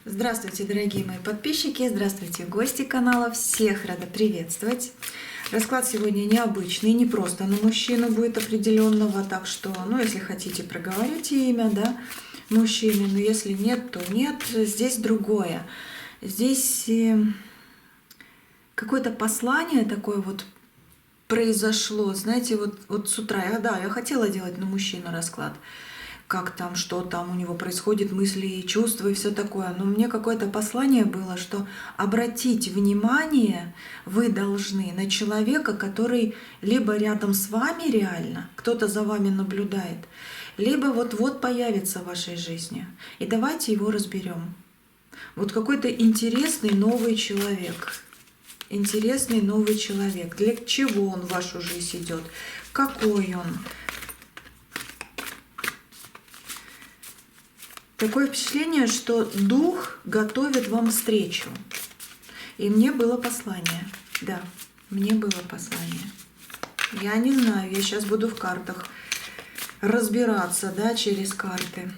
Здравствуйте, дорогие мои подписчики, здравствуйте, гости канала, всех рада приветствовать. Расклад сегодня необычный, не просто на мужчину будет определенного, так что, если хотите, проговорите имя, да, мужчины, но если нет, то нет. Здесь другое. Здесь какое-то послание такое вот произошло, знаете, вот с утра, я хотела делать на мужчину расклад, как там, что там у него происходит, мысли и чувства и все такое. Но мне какое-то послание было, что обратить внимание вы должны на человека, который либо рядом с вами реально, кто-то за вами наблюдает, либо вот-вот появится в вашей жизни. И давайте его разберем. Вот какой-то интересный новый человек. Интересный новый человек. Для чего он в вашу жизнь идет? Какой он? Такое впечатление, что дух готовит вам встречу. И мне было послание. Да, мне было послание. Я не знаю, я сейчас буду в картах разбираться, да, через карты.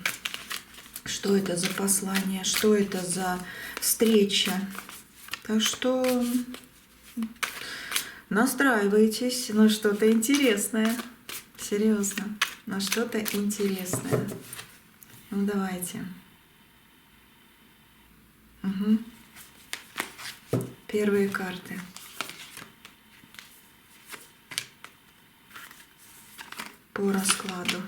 Что это за послание, что это за встреча. Так что настраивайтесь на что-то интересное. Серьезно, на что-то интересное. Ну, давайте. Первые карты. По раскладу.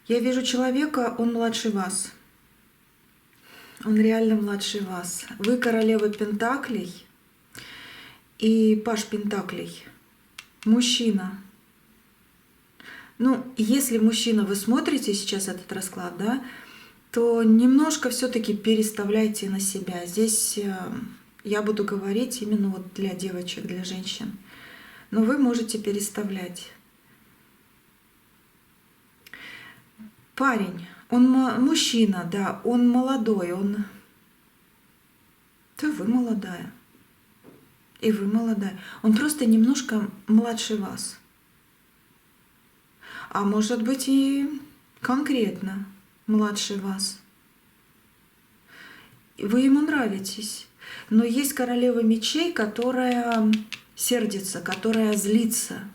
Я вижу человека, он младше вас. Он реально младше вас. Вы королева Пентаклей и паж Пентаклей. Мужчина. Если мужчина, вы смотрите сейчас этот расклад, да, то немножко все-таки переставляйте на себя. Здесь я буду говорить именно вот для девочек, для женщин. Но вы можете переставлять. Парень. Он мужчина, да, он молодой, Да вы молодая. И вы молодая. Он просто немножко младше вас. А может быть и конкретно младше вас. Вы ему нравитесь. Но есть королева мечей, которая сердится, которая злится.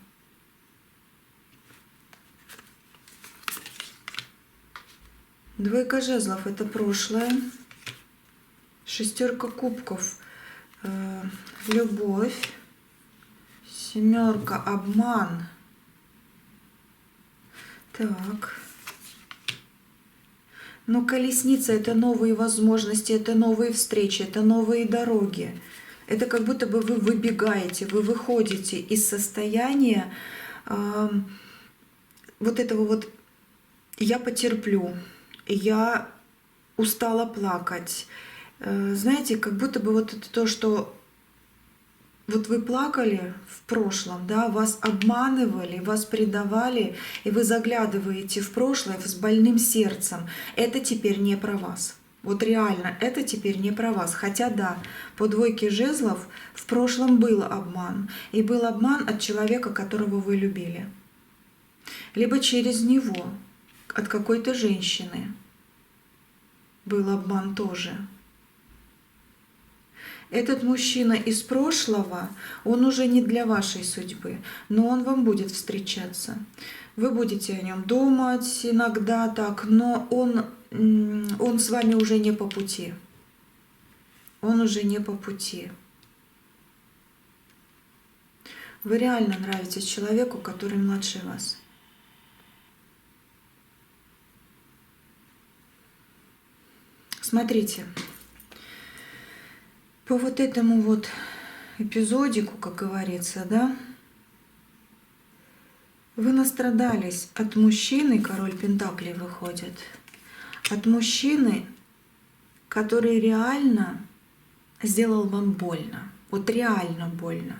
Двойка жезлов — это прошлое. Шестерка кубков — любовь. Семерка — обман. Так. Колесница — это новые возможности, это новые встречи, это новые дороги. Это как будто бы вы выбегаете, вы выходите из состояния вот этого вот «я потерплю», «я устала плакать». Знаете, как будто бы вот это то, что вот вы плакали в прошлом, да, вас обманывали, вас предавали, и вы заглядываете в прошлое с больным сердцем. Это теперь не про вас. Вот реально, это теперь не про вас. Хотя да, по двойке жезлов в прошлом был обман. И был обман от человека, которого вы любили. Либо через него, от какой-то женщины. Был обман тоже. Этот мужчина из прошлого, он уже не для вашей судьбы, но он вам будет встречаться. Вы будете о нем думать иногда так, но он с вами уже не по пути. Он уже не по пути. Вы реально нравитесь человеку, который младше вас. Смотрите. По вот этому вот эпизодику, как говорится, да, вы настрадались от мужчины, король Пентаклей выходит, от мужчины, который реально сделал вам больно, вот реально больно.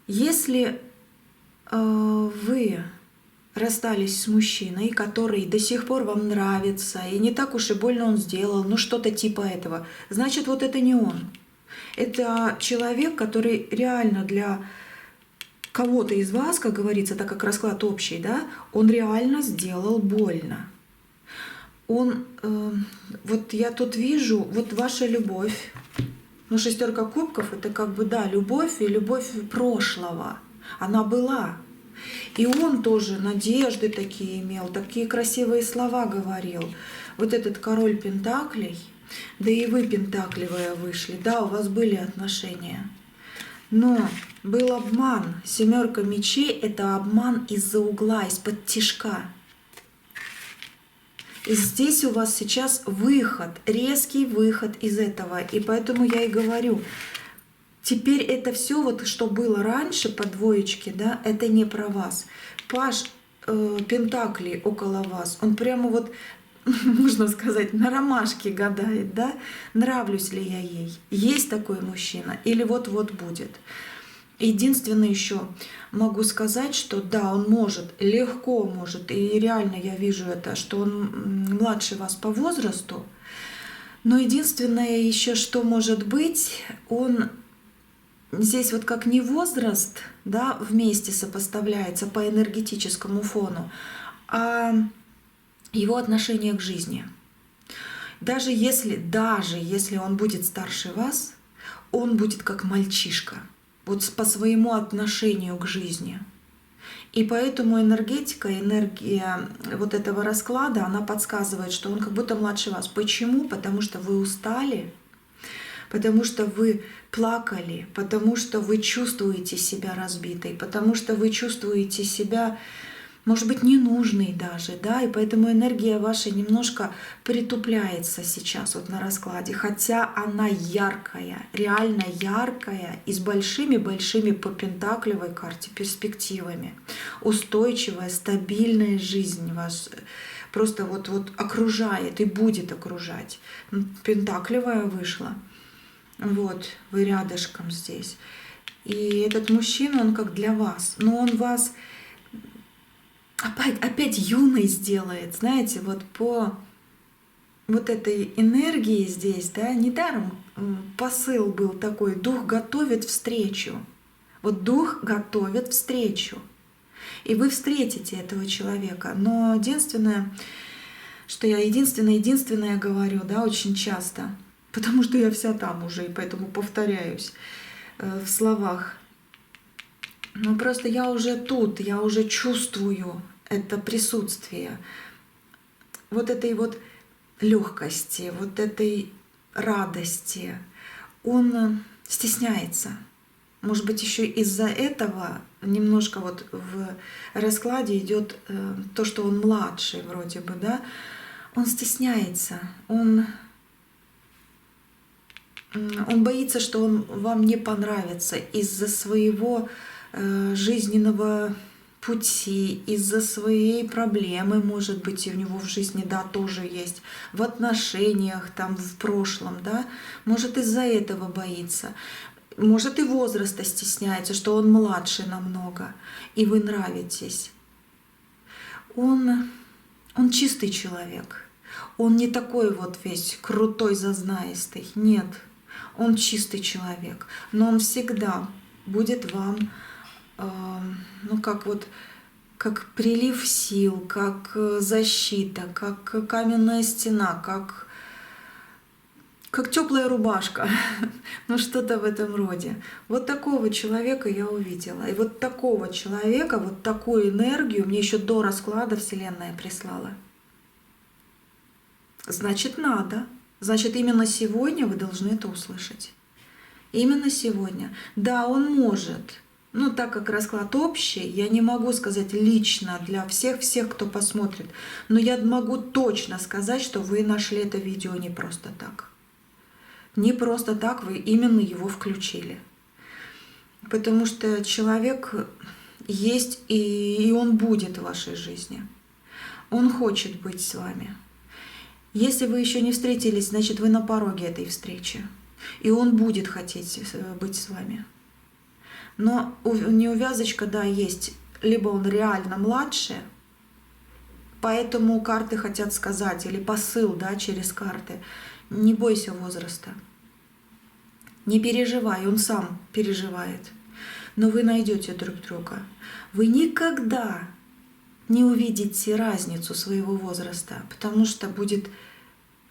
Если вы расстались с мужчиной, который до сих пор вам нравится, и не так уж и больно он сделал, ну что-то типа этого, значит, вот это не он. Это человек, который реально для кого-то из вас, как говорится, так как расклад общий, да, он реально сделал больно. Он, вот я тут вижу, вот ваша любовь, ну, 6 кубков — это как бы, да, любовь и любовь прошлого. Она была. И он тоже надежды такие имел, такие красивые слова говорил. Вот этот король пентаклей, да и вы пентакливые вышли, да, у вас были отношения. Но был обман. 7 мечей — это обман из-за угла, из-под тишка. И здесь у вас сейчас выход, резкий выход из этого. И поэтому я и говорю, теперь это все, вот, что было раньше по двоечке, да, это не про вас. Паж Пентаклей около вас, он прямо вот, можно сказать, на ромашке гадает, да, нравлюсь ли я ей, есть такой мужчина или вот-вот будет. Единственное еще могу сказать, что да, он может, легко может, и реально я вижу это, что он младше вас по возрасту, но единственное еще, что может быть, он здесь вот как не возраст, да, вместе сопоставляется по энергетическому фону, а его отношение к жизни. Даже если он будет старше вас, он будет как мальчишка, вот по своему отношению к жизни. И поэтому энергия вот этого расклада, она подсказывает, что он как будто младше вас. Почему? Потому что вы устали, потому что вы плакали, потому что вы чувствуете себя разбитой, потому что вы чувствуете себя, может быть, ненужной даже, да, и поэтому энергия ваша немножко притупляется сейчас вот на раскладе, хотя она яркая, реально яркая и с большими-большими по пентаклевой карте перспективами. Устойчивая, стабильная жизнь вас просто вот окружает и будет окружать. Пентаклевая вышла. Вот, вы рядышком здесь. И этот мужчина, он как для вас, но он вас опять юной сделает, знаете, вот по вот этой энергии здесь, да, недаром посыл был такой: дух готовит встречу. Вот дух готовит встречу. И вы встретите этого человека. Но единственное, что я единственное говорю, да, очень часто, потому что я вся там уже, и поэтому повторяюсь в словах. Но просто я уже тут, я уже чувствую это присутствие вот этой вот легкости, вот этой радости. Он стесняется. Может быть, еще из-за этого немножко вот в раскладе идет то, что он младший вроде бы, да? Он стесняется, он боится, что он вам не понравится из-за своего жизненного пути, из-за своей проблемы, может быть, и у него в жизни, да, тоже есть, в отношениях, там, в прошлом, да, может, из-за этого боится, может, и возраста стесняется, что он младше намного, и вы нравитесь. Он чистый человек, он не такой вот весь крутой, зазнаистый, нет, он чистый человек, но он всегда будет вам, ну как прилив сил, как защита, как каменная стена, как теплая рубашка, ну что-то в этом роде. Вот такого человека я увидела. И вот такого человека, вот такую энергию мне еще до расклада Вселенная прислала. Значит, надо. Значит, именно сегодня вы должны это услышать. Именно сегодня. Да, он может. Но так как расклад общий, я не могу сказать лично для всех, кто посмотрит. Но я могу точно сказать, что вы нашли это видео не просто так. Не просто так вы именно его включили. Потому что человек есть, и он будет в вашей жизни. Он хочет быть с вами. Если вы еще не встретились, значит, вы на пороге этой встречи. И он будет хотеть быть с вами. Но неувязочка, да, есть. Либо он реально младше, Поэтому карты хотят сказать, или посыл, да, через карты. Не бойся возраста. Не переживай, он сам переживает. Но вы найдете друг друга. Вы никогда не увидите разницу своего возраста, потому что будет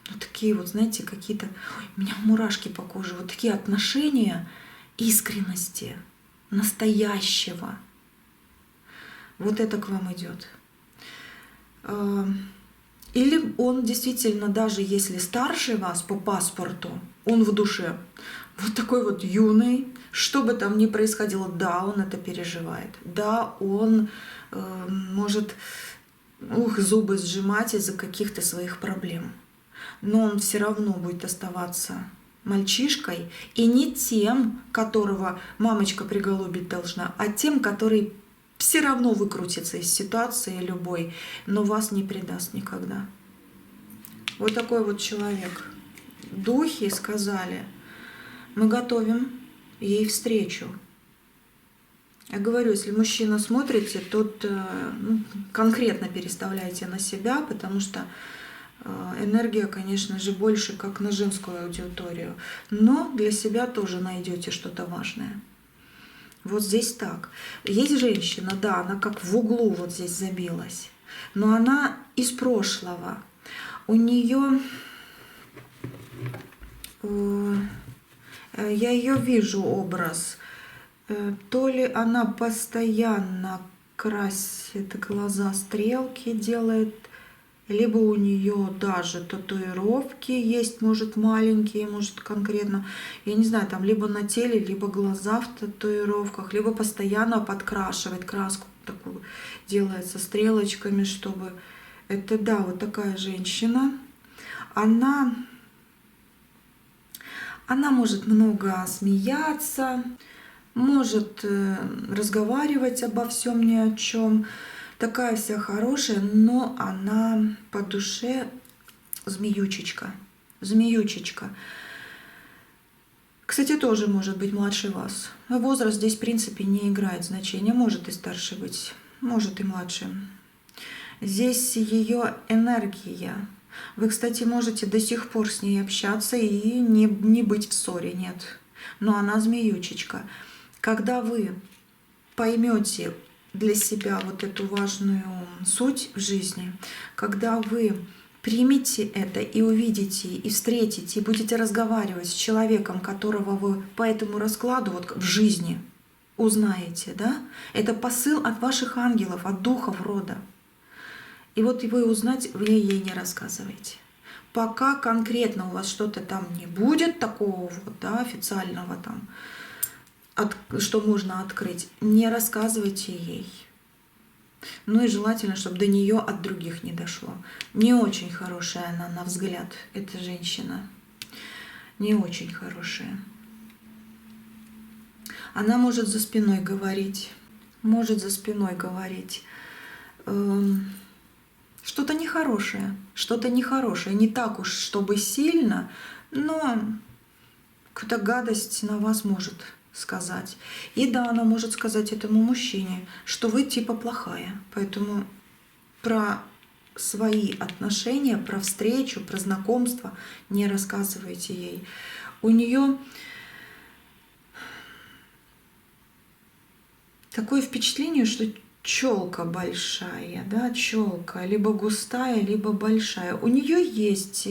ну, такие вот, знаете, какие-то... Ой, у меня мурашки по коже. Вот такие отношения искренности, настоящего. Вот это к вам идет. Или он действительно, даже если старше вас по паспорту, он в душе вот такой вот юный, что бы там ни происходило, да, он это переживает, да, он может зубы сжимать из-за каких-то своих проблем, но он все равно будет оставаться мальчишкой и не тем, которого мамочка приголубить должна, а тем, который все равно выкрутится из ситуации любой, но вас не предаст никогда. Вот такой вот человек. Духи сказали, мы готовим ей встречу. Я говорю, если мужчина смотрите, тут конкретно переставляйте на себя, потому что энергия, конечно же, больше как на женскую аудиторию. Но для себя тоже найдете что-то важное. Вот здесь так. Есть женщина, да, она как в углу вот здесь забилась, но она из прошлого. У нее, я ее вижу образ, то ли она постоянно красит глаза, стрелки делает, либо у нее даже татуировки есть, может маленькие, может конкретно, я не знаю, там либо на теле, либо глаза в татуировках, либо постоянно подкрашивает краску такую, делает со стрелочками, чтобы... Это, да, вот такая женщина. Она может много смеяться, может разговаривать обо всем, ни о чем. Такая вся хорошая, но она по душе змеючечка. Змеючечка. Кстати, тоже может быть младше вас. Возраст здесь, в принципе, не играет значения. Может и старше быть, может и младше. Здесь ее энергия. Вы, кстати, можете до сих пор с ней общаться и не быть в ссоре, нет. Но она змеючечка. Когда вы поймете для себя вот эту важную суть в жизни, когда вы примите это и увидите, и встретите, и будете разговаривать с человеком, которого вы по этому раскладу вот в жизни узнаете, да, это посыл от ваших ангелов, от духов рода. И вот вы узнать, вы ей не рассказываете. Пока конкретно у вас что-то там не будет такого вот, да, официального там, что можно открыть, не рассказывайте ей. Ну и желательно, чтобы до нее от других не дошло. Не очень хорошая она, на взгляд, эта женщина. Не очень хорошая. Она может за спиной говорить. Может за спиной говорить. Что-то нехорошее. Что-то нехорошее. Не так уж, чтобы сильно, но какую-то гадость на вас может сказать. И да, она может сказать этому мужчине, что вы типа плохая. Поэтому про свои отношения, про встречу, про знакомство не рассказывайте ей. У нее такое впечатление, что челка большая, да, челка, либо густая, либо большая. У нее есть,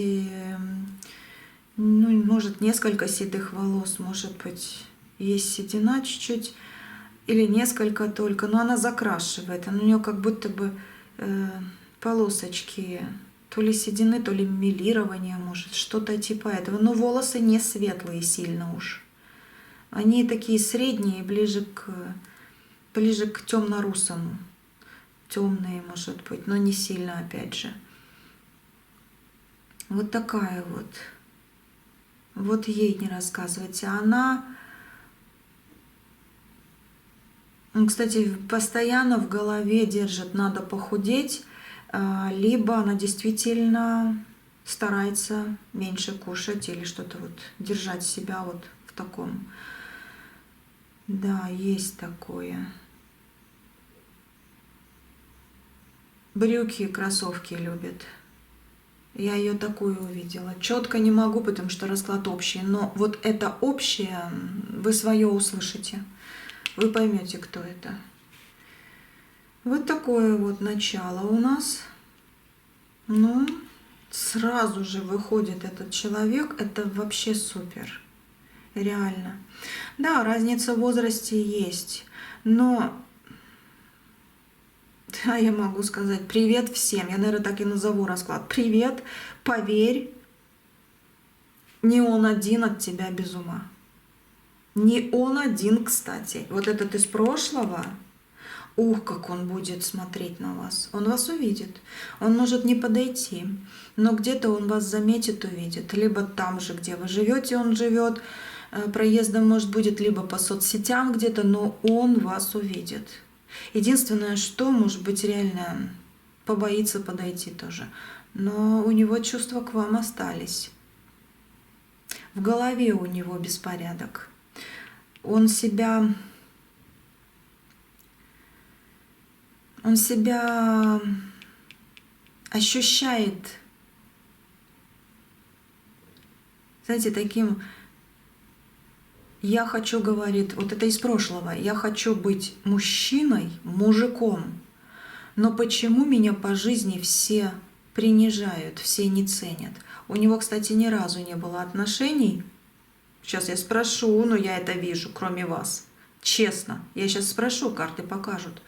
ну, может, несколько седых волос, может быть, есть седина чуть-чуть, или несколько только, но она закрашивает. У нее как будто бы полосочки, то ли седины, то ли мелирование, может, что-то типа этого. Но волосы не светлые сильно уж. Они такие средние, ближе к темно-русому. Темные, может быть, но не сильно, опять же. Вот такая вот. Вот ей не рассказывайте. Она, кстати, постоянно в голове держит, надо похудеть, либо она действительно старается меньше кушать или что-то вот держать себя вот в таком. Да, есть такое. брюки и кроссовки любит. Я ее такую увидела. Четко не могу, потому что расклад общий. Но вот это общее, вы свое услышите. Вы поймете, кто это. Вот такое вот начало у нас. Ну, сразу же выходит этот человек. Это вообще супер. Реально. Да, разница в возрасте есть. Но, да, я могу сказать привет всем. Я, наверное, так и назову расклад. Привет, поверь, не он один от тебя без ума. Не он один, кстати. Вот этот из прошлого, ух, как он будет смотреть на вас. Он вас увидит. Он может не подойти, но где-то он вас заметит, увидит. Либо там же, где вы живете, он живет. Проездом, может, будет либо по соцсетям где-то, но он вас увидит. Единственное, что, может быть, реально побоится подойти тоже. Но у него чувства к вам остались. В голове у него беспорядок. Он себя ощущает, знаете, таким, я хочу, говорит, вот это из прошлого, я хочу быть мужчиной, мужиком, но почему меня по жизни все принижают, все не ценят? У него, кстати, ни разу не было отношений. Сейчас я спрошу, но я это вижу, кроме вас. Честно, я сейчас спрошу, карты покажут,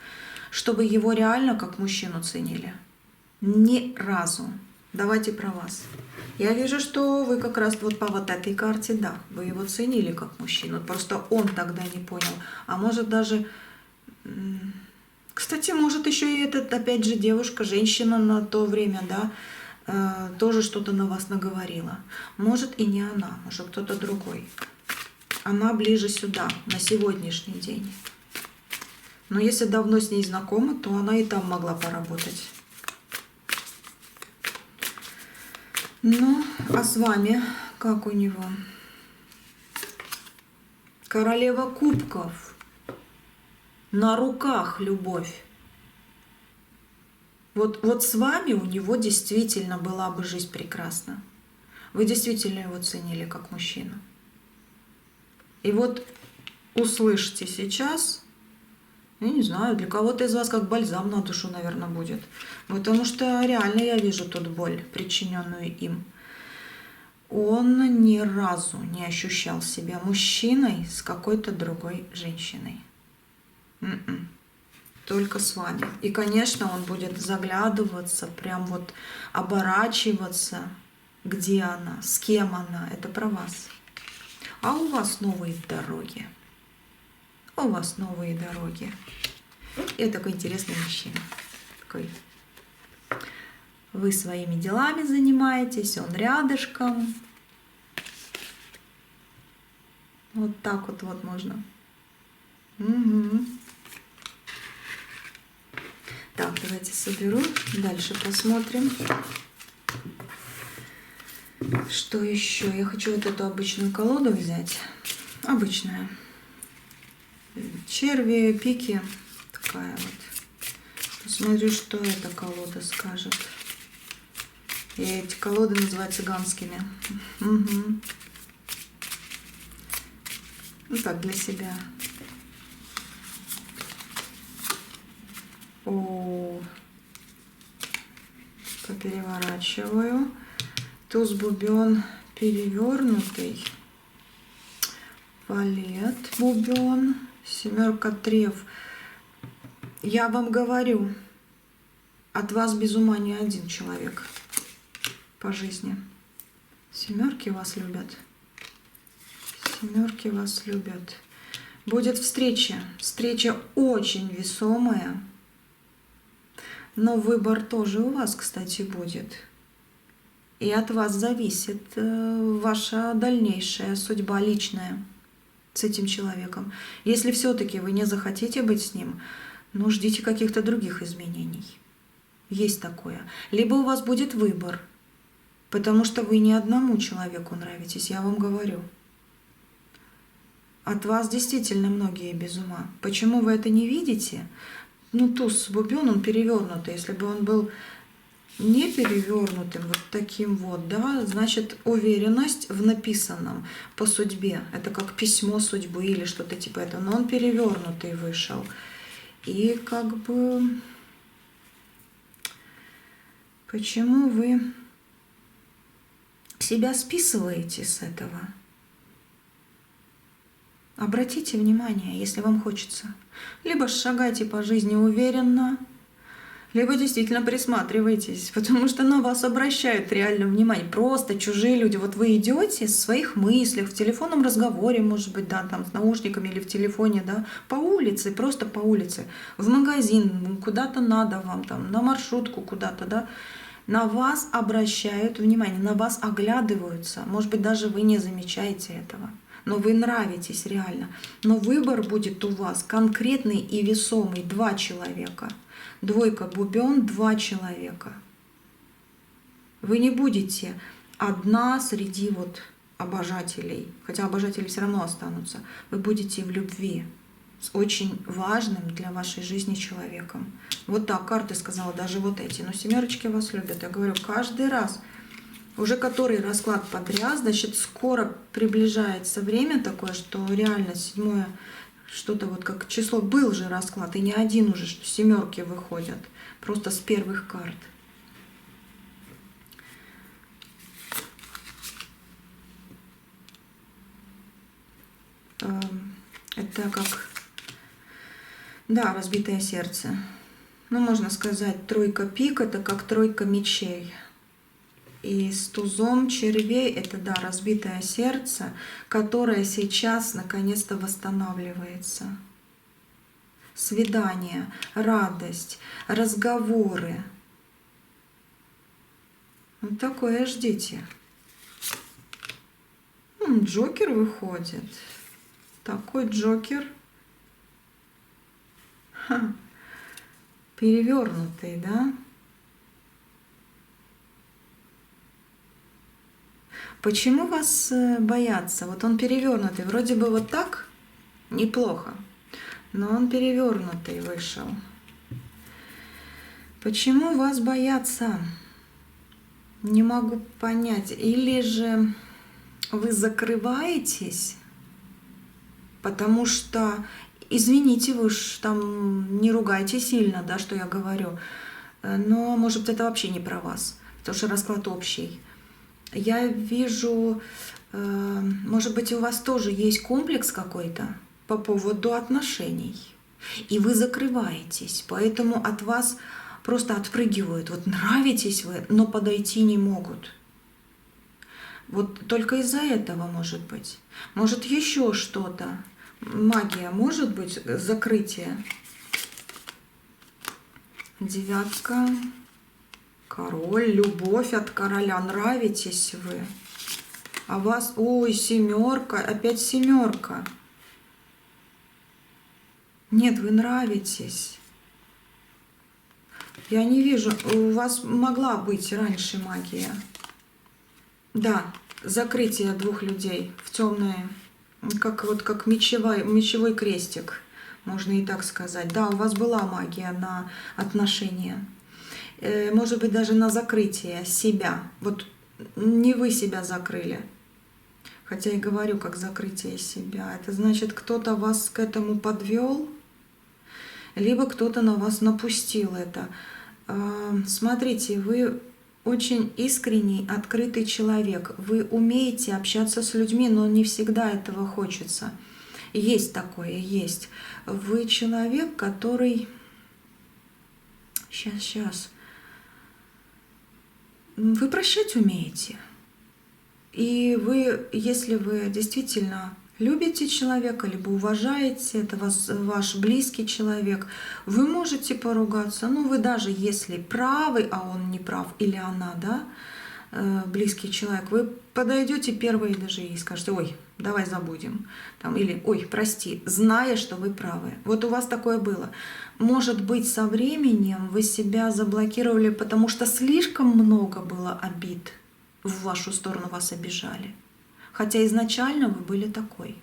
чтобы его реально как мужчину ценили. Ни разу. Давайте про вас. Я вижу, что вы как раз вот по вот этой карте, да, вы его ценили как мужчину. Просто он тогда не понял. А может даже... Кстати, может еще и этот, опять же, девушка, женщина на то время, да, тоже что-то на вас наговорила. Может и не она, может кто-то другой. Она ближе сюда, на сегодняшний день. Но если давно с ней знакома, то она и там могла поработать. Ну, а с вами как у него? Королева кубков. На руках любовь. Вот с вами у него действительно была бы жизнь прекрасна. Вы действительно его ценили как мужчину. И вот услышьте сейчас, я не знаю, для кого-то из вас как бальзам на душу, наверное, будет. Потому что реально я вижу тут боль, причиненную им. Он ни разу не ощущал себя мужчиной с какой-то другой женщиной. Только с вами. И, конечно, он будет заглядываться, прям вот оборачиваться, где она, с кем она. Это про вас. А у вас новые дороги. У вас новые дороги. И такой интересный мужчина. Такой. Вы своими делами занимаетесь, он рядышком. Вот так вот можно. Угу. Так, давайте соберу. Дальше посмотрим. Что еще? Я хочу вот эту обычную колоду взять. Обычная. Черви, пики. Такая вот. Посмотрю, что эта колода скажет. И эти колоды называют цыганскими. Угу. Ну так, для себя. О, попереворачиваю. Туз бубен перевернутый. Валет бубен. Семерка треф. Я вам говорю, от вас без ума не один человек по жизни. Семерки вас любят. Семерки вас любят. Будет встреча. Встреча очень весомая. Но выбор тоже у вас, кстати, будет. И от вас зависит ваша дальнейшая судьба личная с этим человеком. Если все-таки вы не захотите быть с ним, ну, ждите каких-то других изменений. Есть такое. Либо у вас будет выбор, потому что вы не одному человеку нравитесь, я вам говорю. От вас действительно многие без ума. Почему вы это не видите? ну, туз бубен, он перевернутый. Если бы он был не перевернутым, вот таким вот, да, значит, уверенность в написанном по судьбе. Это как письмо судьбы или что-то типа этого. Но он перевернутый вышел. И как бы... Почему вы себя списываете с этого? Обратите внимание, если вам хочется. Либо шагайте по жизни уверенно, либо действительно присматривайтесь, потому что на вас обращают реально внимание. Просто чужие люди. Вот вы идете в своих мыслях, в телефонном разговоре, может быть, да, там с наушниками или в телефоне, да, по улице, просто по улице, в магазин, куда-то надо вам, там, на маршрутку куда-то, да. На вас обращают внимание, на вас оглядываются. Может быть, даже вы не замечаете этого. Но вы нравитесь реально. Но выбор будет у вас конкретный и весомый. 2 человека. 2 бубен, 2 человека. Вы не будете одна среди вот обожателей. Хотя обожатели все равно останутся. Вы будете в любви с очень важным для вашей жизни человеком. Вот так карты сказала, даже вот эти. Но семерочки вас любят. Я говорю, каждый раз, уже который расклад подряд, значит, скоро приближается время такое, что реально 7-е, что-то вот как число, был же расклад, и не один уже, что семерки выходят, просто с первых карт. Это как, да, разбитое сердце. Ну, можно сказать, 3 пик, это как 3 мечей. И с тузом червей это, да, разбитое сердце, которое сейчас наконец-то восстанавливается. Свидание, радость, разговоры. Вот такое ждите. Джокер выходит. Такой Джокер. Ха. Перевернутый, да? Почему вас боятся? Вот он перевернутый. Вроде бы вот так неплохо, но он перевернутый вышел. Почему вас боятся? Не могу понять. Или же вы закрываетесь, потому что, извините, вы уж там не ругайте сильно, да, что я говорю, но, может быть, это вообще не про вас, потому что расклад общий. Я вижу, может быть, у вас тоже есть комплекс какой-то по поводу отношений, и вы закрываетесь, поэтому от вас просто отпрыгивают. Вот нравитесь вы, но подойти не могут. Вот только из-за этого, может быть. Может, еще что-то. Магия, может быть, закрытие. 9. Король, любовь от короля. Нравитесь вы. А вас, ой, 7, опять 7. Нет, вы нравитесь. Я не вижу, у вас могла быть раньше магия. Да, закрытие 2 людей в темное, как мечевой крестик, можно и так сказать. Да, у вас была магия на отношения. Может быть, даже на закрытие себя. Вот не вы себя закрыли. Хотя и говорю, как закрытие себя. Это значит, кто-то вас к этому подвел, либо кто-то на вас напустил это. Смотрите, вы очень искренний, открытый человек. Вы умеете общаться с людьми, но не всегда этого хочется. Есть такое, есть. Вы человек, который... Сейчас. Вы прощать умеете. И вы, если вы действительно любите человека, либо уважаете, это ваш близкий человек, вы можете поругаться. Ну, вы даже если правы, а он не прав, или она, да, близкий человек, вы подойдете первой даже и скажете: ой, давай забудем. Там, или ой, прости, зная, что вы правы. Вот у вас такое было. Может быть, со временем вы себя заблокировали, потому что слишком много было обид в вашу сторону, вас обижали. Хотя изначально вы были такой.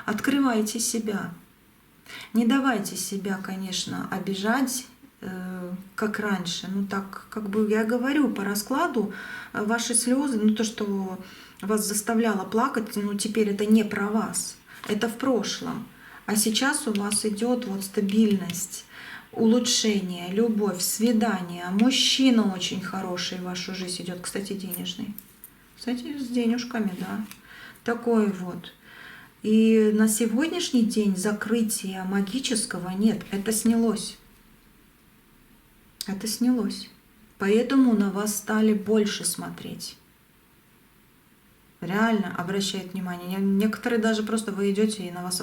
Открывайте себя. Не давайте себя, конечно, обижать, как раньше. Ну так, как бы я говорю по раскладу, ваши слезы, ну то, что вас заставляло плакать, ну теперь это не про вас, это в прошлом. А сейчас у вас идет вот стабильность, улучшение, любовь, свидание. Мужчина очень хороший в вашу жизнь идет, кстати, денежный. Кстати, с денежками, да. Такой вот. И на сегодняшний день закрытия магического нет, это снялось. Это снялось. Поэтому на вас стали больше смотреть. Реально обращает внимание. Некоторые даже просто вы идете и на вас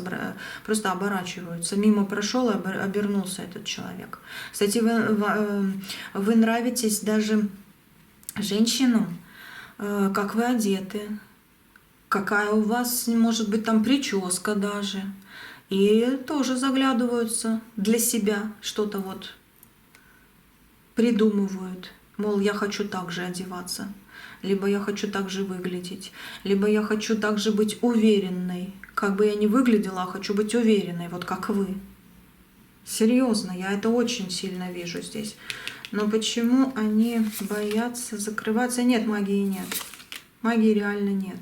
просто оборачиваются. Мимо прошел и обернулся этот человек. Кстати, вы нравитесь даже женщинам, как вы одеты, какая у вас, может быть, там прическа даже. И тоже заглядываются для себя, что-то вот придумывают. Мол, я хочу так же одеваться, либо я хочу так же выглядеть, либо я хочу так же быть уверенной. Как бы я ни выглядела, а хочу быть уверенной, вот как вы. Серьезно, я это очень сильно вижу здесь. Но почему они боятся закрываться? Нет, магии нет. Магии реально нет.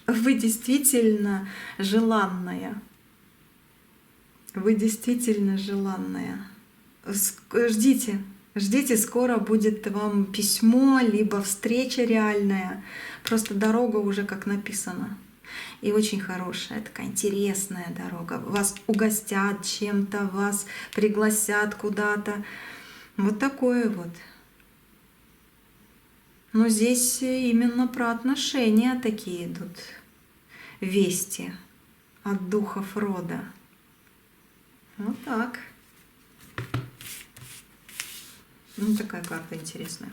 Вы действительно желанная. Вы действительно желанная. Ждите. Ждите, скоро будет вам письмо, либо встреча реальная. Просто дорога уже как написано. И очень хорошая, такая интересная дорога. Вас угостят чем-то, вас пригласят куда-то. Вот такое вот. Но здесь именно про отношения такие идут. Вести от духов рода. Вот так. Ну, такая карта интересная.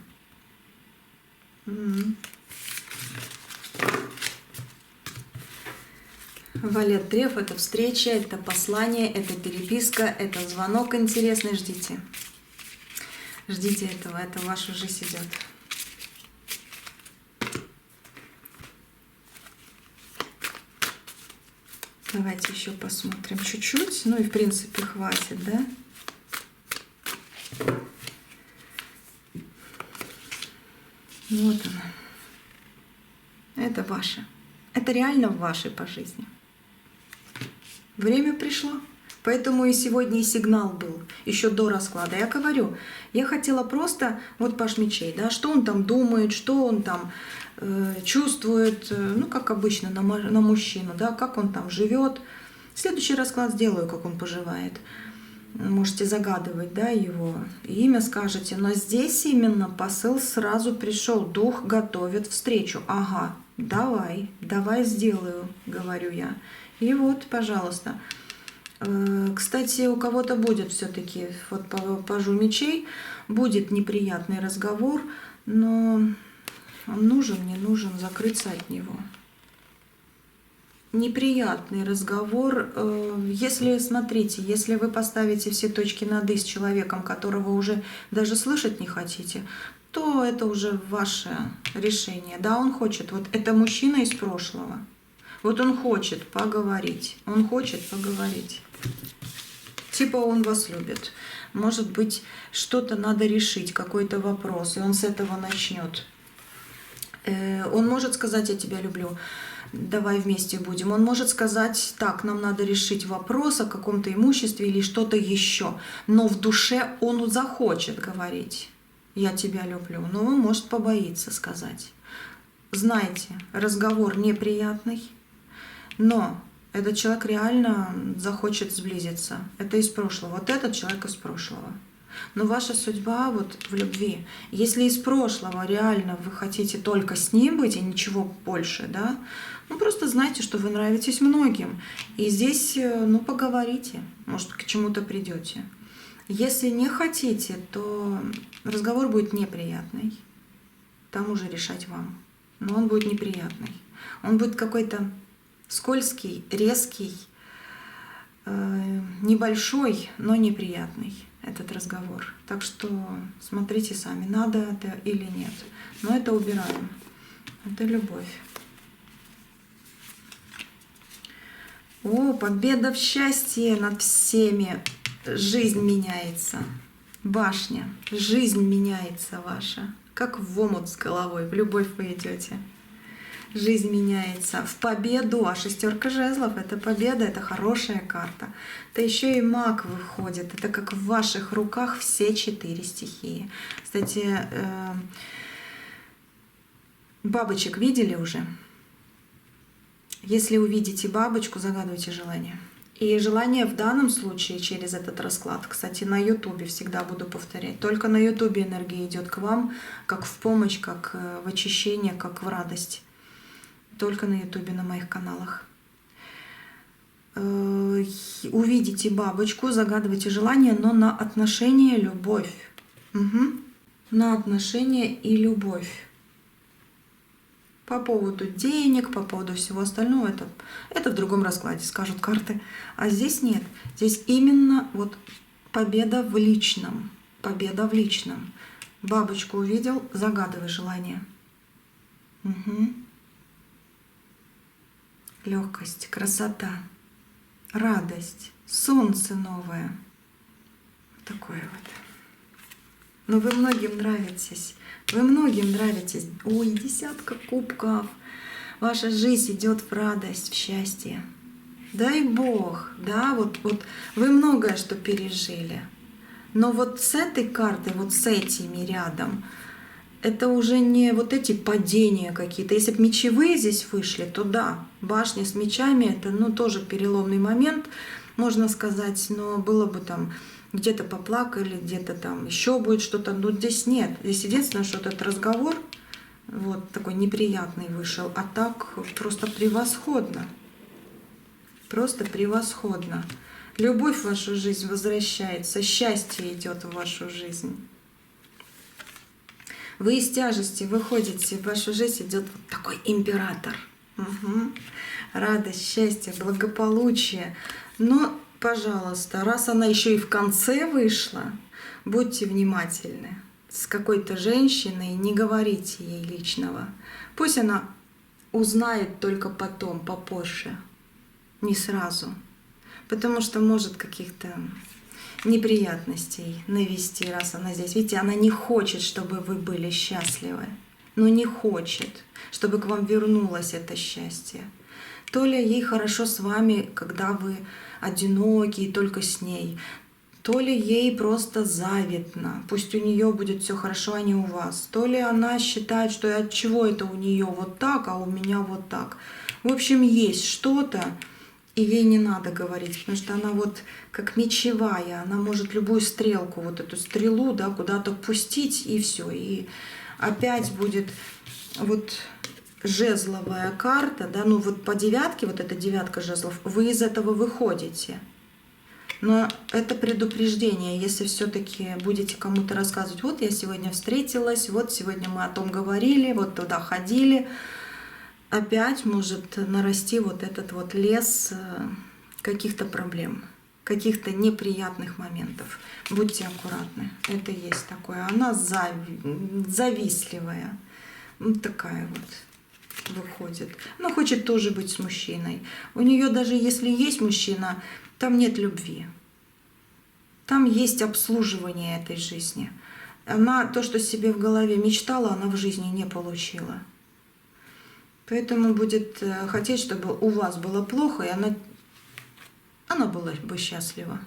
Валет Треф — это встреча, это послание, это переписка, это звонок интересный. Ждите. Ждите этого, это в вашу жизнь идет. Давайте еще посмотрим чуть-чуть. Ну и в принципе хватит, да? Вот она. Это ваше. Это реально ваше по жизни. Время пришло. Поэтому и сегодня и сигнал был, еще до расклада. Я говорю, я хотела просто, вот паж мечей, да, что он там думает, что он там чувствует, ну, как обычно, на мужчину, да, как он там живет. Следующий расклад сделаю, как он поживает. Можете загадывать, да, его имя скажете, но здесь именно посыл сразу пришел. Дух готовит встречу. Ага, давай сделаю, говорю я. И вот, пожалуйста. Кстати, у кого-то будет все-таки, вот по пажу мечей, будет неприятный разговор, но он нужен, не нужен, закрыться от него. Неприятный разговор. Если, смотрите, если вы поставите все точки над «и» с человеком, которого уже даже слышать не хотите, то это уже ваше решение. Да, он хочет, вот это мужчина из прошлого. Вот он хочет поговорить, он хочет поговорить. Типа он вас любит. Может быть, что-то надо решить, какой-то вопрос, и он с этого начнет. Он может сказать: я тебя люблю, давай вместе будем. Он может сказать: так, нам надо решить вопрос о каком-то имуществе или что-то еще. Но в душе он захочет говорить: я тебя люблю. Но он может побоиться сказать. Знаете, разговор неприятный, но этот человек реально захочет сблизиться. Это из прошлого. Вот этот человек из прошлого. Но ваша судьба вот в любви. Если из прошлого реально вы хотите только с ним быть и ничего больше, да, ну просто знайте, что вы нравитесь многим. И здесь, ну, поговорите, может, к чему-то придете. Если не хотите, то разговор будет неприятный. Там уже решать вам. Но он будет неприятный. Он будет какой-то скользкий, резкий, небольшой, но неприятный этот разговор. Так что смотрите сами, надо это или нет. Но это убираем. Это любовь. О, победа в счастье над всеми. Жизнь меняется. Башня. Жизнь меняется ваша. Как в омут с головой. В любовь вы идете. Жизнь меняется в победу, а шестерка жезлов — это победа, это хорошая карта. Это еще и маг выходит. Это как в ваших руках все 4 стихии. Кстати, бабочек видели уже? Если увидите бабочку, загадывайте желание. И желание в данном случае через этот расклад, кстати, на Ютубе всегда буду повторять. Только на Ютубе энергия идет к вам, как в помощь, как в очищение, как в радость. Только на Ютубе, на моих каналах. Увидите бабочку, загадывайте желание, но на отношения, любовь. Угу. На отношения и любовь. По поводу денег, по поводу всего остального, это в другом раскладе, скажут карты. А здесь нет. Здесь именно вот победа в личном. Победа в личном. Бабочку увидел, загадывай желание. Угу. Легкость, красота, радость, солнце новое. Такое вот. Но вы многим нравитесь. Вы многим нравитесь. Ой, 10 кубков. Ваша жизнь идет в радость, в счастье. Дай Бог, да, вот вы многое что пережили. Но вот с этой картой, вот с этими рядом, это уже не вот эти падения какие-то. Если бы мечевые здесь вышли, то да, башня с мечами — это тоже переломный момент, можно сказать, но было бы там где-то поплакали, где-то там еще будет что-то, но здесь нет. Здесь единственное, что этот разговор вот такой неприятный вышел, а так просто превосходно. Просто превосходно. Любовь в вашу жизнь возвращается, счастье идет в вашу жизнь. Вы из тяжести выходите, в вашу жизнь идет вот такой император. Угу. Радость, счастье, благополучие. Но, пожалуйста, раз она еще и в конце вышла, будьте внимательны. С какой-то женщиной не говорите ей личного. Пусть она узнает только потом, попозже, не сразу. Потому что может каких-то неприятностей навести, раз она здесь. Видите, она не хочет, чтобы вы были счастливы. Но не хочет, чтобы к вам вернулось это счастье. То ли ей хорошо с вами, когда вы одиноки и только с ней, то ли ей просто завидно, пусть у нее будет все хорошо, а не у вас. То ли она считает, что от чего это у нее вот так, а у меня вот так. В общем, есть что-то, и ей не надо говорить, потому что она вот как мечевая, она может любую стрелку, вот эту стрелу, да, куда-то пустить, и все. И опять будет вот жезловая карта, да, ну вот по девятке, вот эта девятка жезлов, вы из этого выходите. Но это предупреждение, если все-таки будете кому-то рассказывать, вот я сегодня встретилась, вот сегодня мы о том говорили, вот туда ходили, опять может нарасти вот этот вот лес каких-то проблем, каких-то неприятных моментов. Будьте аккуратны, это есть такое. Она завистливая, вот такая вот выходит. Она хочет тоже быть с мужчиной. У нее даже если есть мужчина, там нет любви. Там есть обслуживание этой жизни. Она то, что себе в голове мечтала, она в жизни не получила. Поэтому будет хотеть, чтобы у вас было плохо, и она была бы счастлива.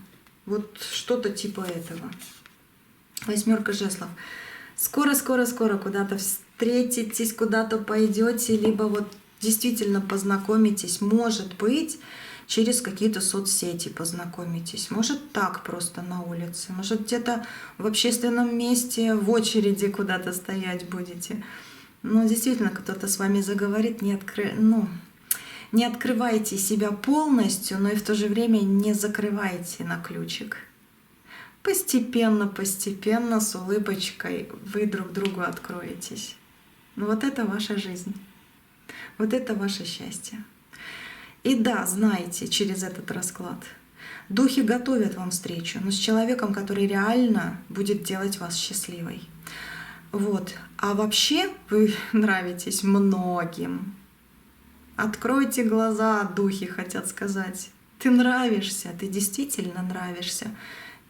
Вот что-то типа этого. 8 жезлов. Скоро куда-то встретитесь, куда-то пойдете, либо вот действительно познакомитесь. Может быть, через какие-то соцсети познакомитесь. Может, так просто на улице. Может, где-то в общественном месте, в очереди куда-то стоять будете. Но действительно, кто-то с вами заговорит, не открывайте себя полностью, но и в то же время не закрывайте на ключик. Постепенно, постепенно, с улыбочкой вы друг другу откроетесь. Ну вот это ваша жизнь. Вот это ваше счастье. И да, знайте через этот расклад. Духи готовят вам встречу, но с человеком, который реально будет делать вас счастливой. Вот. А вообще вы нравитесь многим. Откройте глаза, духи хотят сказать. Ты нравишься, ты действительно нравишься.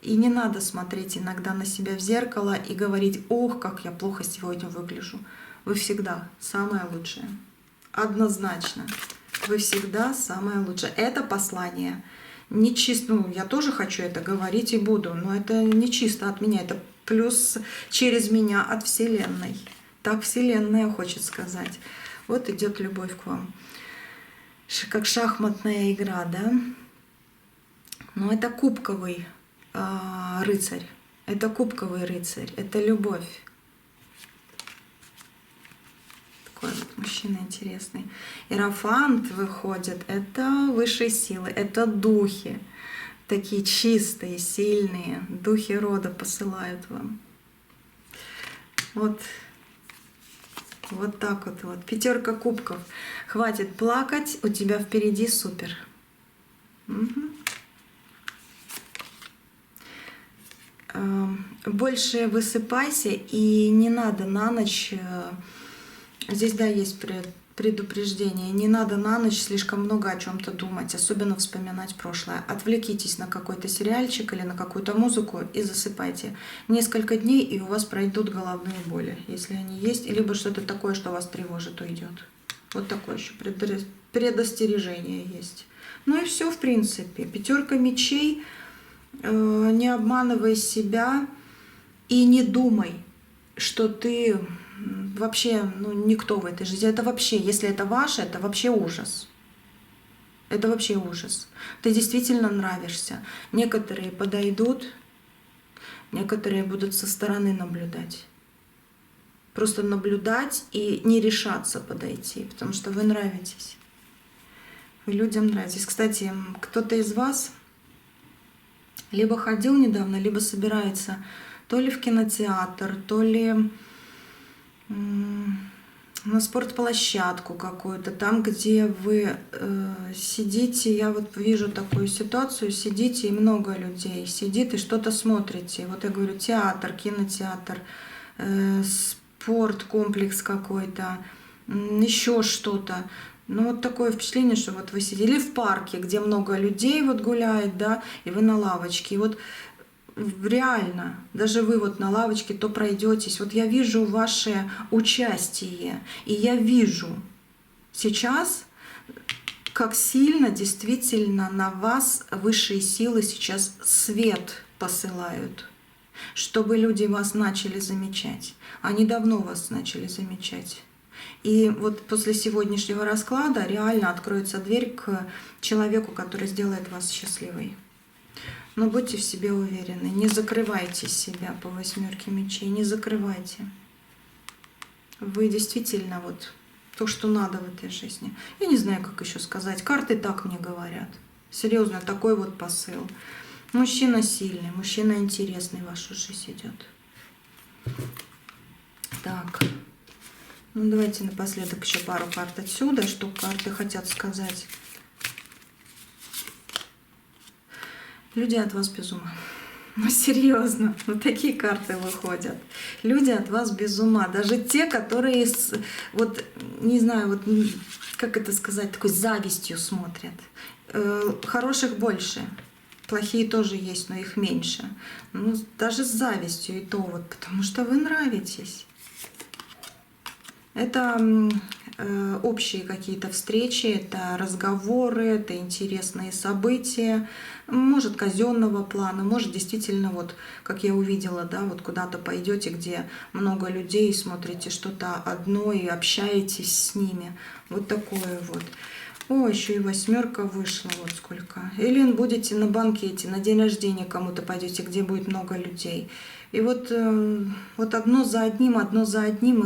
И не надо смотреть иногда на себя в зеркало и говорить: ох, как я плохо сегодня выгляжу. Вы всегда самое лучшее. Однозначно. Вы всегда самое лучшее. Это послание не чисто, ну, я тоже хочу это говорить и буду, но это не чисто от меня, это плюс через меня от Вселенной. Так Вселенная хочет сказать. Вот идет любовь к вам. Как шахматная игра, да? Но это кубковый рыцарь. Это кубковый рыцарь. Это любовь. Такой вот мужчина интересный. Иерофант выходит. Это высшие силы. Это духи. Такие чистые, сильные. Духи рода посылают вам. Вот. Вот так вот. Вот. Пятерка кубков. Хватит плакать. У тебя впереди супер. Угу. Больше высыпайся, и не надо на ночь, здесь, да, есть предупреждение, не надо на ночь слишком много о чем-то думать, особенно вспоминать прошлое. Отвлекитесь на какой-то сериальчик или на какую-то музыку и засыпайте. Несколько дней, и у вас пройдут головные боли, если они есть, либо что-то такое, что вас тревожит, уйдет. Вот такое еще предостережение есть. Ну и все, в принципе. Пятерка мечей. Не обманывай себя и не думай, что ты вообще никто в этой жизни. Это вообще, если это ваше, это вообще ужас. Это вообще ужас. Ты действительно нравишься. Некоторые подойдут, некоторые будут со стороны наблюдать. Просто наблюдать и не решаться подойти, потому что вы нравитесь. Вы людям нравитесь. Кстати, кто-то из вас либо ходил недавно, либо собирается то ли в кинотеатр, то ли на спортплощадку какую-то, там, где вы сидите, я вот вижу такую ситуацию, сидите, и много людей сидит и что-то смотрите. Вот я говорю, театр, кинотеатр, спорт, комплекс какой-то, еще что-то. Ну вот такое впечатление, что вот вы сидели в парке, где много людей вот гуляет, да, и вы на лавочке. И вот реально, даже вы вот на лавочке то пройдетесь. Вот я вижу ваше участие, и я вижу сейчас, как сильно действительно на вас высшие силы сейчас свет посылают, чтобы люди вас начали замечать. Они давно вас начали замечать. И вот после сегодняшнего расклада реально откроется дверь к человеку, который сделает вас счастливой. Но будьте в себе уверены, не закрывайте себя по восьмерке мечей, не закрывайте. Вы действительно вот то, что надо в этой жизни. Я не знаю, как еще сказать. Карты так мне говорят. Серьезно, такой вот посыл. Мужчина сильный, мужчина интересный в вашу жизнь идет. Так. Ну, давайте напоследок еще пару карт отсюда, что карты хотят сказать. Люди от вас без ума. Ну, серьезно, вот такие карты выходят. Люди от вас без ума. Даже те, которые, вот, не знаю, вот, как это сказать, такой завистью смотрят. Хороших больше. Плохие тоже есть, но их меньше. Ну, даже с завистью и то вот, потому что вы нравитесь. Это общие какие-то встречи, это разговоры, это интересные события, может казенного плана, может действительно вот, как я увидела, да, вот куда-то пойдете, где много людей, смотрите что-то одно и общаетесь с ними, вот такое вот. О, еще и восьмерка вышла, вот сколько. Или будете на банкете, на день рождения кому-то пойдете, где будет много людей. И вот одно за одним,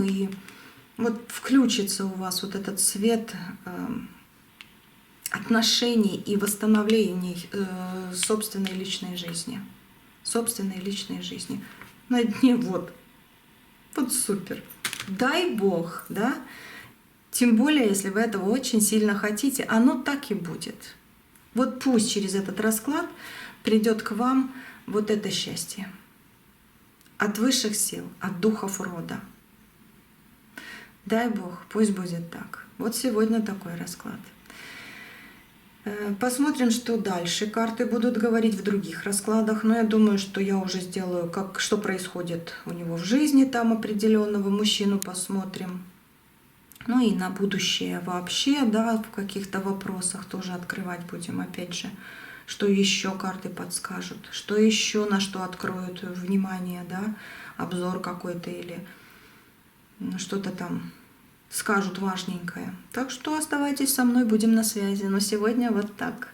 и вот включится у вас вот этот свет отношений и восстановлений собственной личной жизни. Собственной личной жизни. На дне вот супер. Дай Бог, да? Тем более, если вы этого очень сильно хотите, оно так и будет. Вот пусть через этот расклад придет к вам вот это счастье. От высших сил, от духов рода. Дай Бог, пусть будет так. Вот сегодня такой расклад. Посмотрим, что дальше карты будут говорить в других раскладах. Но я думаю, что я уже сделаю, что происходит у него в жизни, там определенного мужчину посмотрим. Ну и на будущее вообще, да, в каких-то вопросах тоже открывать будем, опять же, что еще карты подскажут, что еще на что откроют внимание, да, обзор какой-то или что-то там скажут важненькое. Так что оставайтесь со мной, будем на связи. Но сегодня вот так.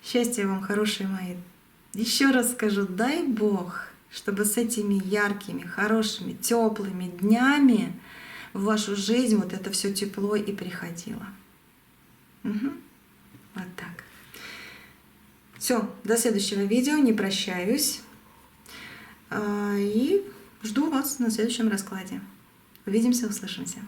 Счастья вам, хорошие мои. Еще раз скажу, дай Бог, чтобы с этими яркими, хорошими, теплыми днями в вашу жизнь вот это все тепло и приходило. Угу. Вот так. Все, до следующего видео, не прощаюсь. И жду вас на следующем раскладе. Увидимся, услышимся.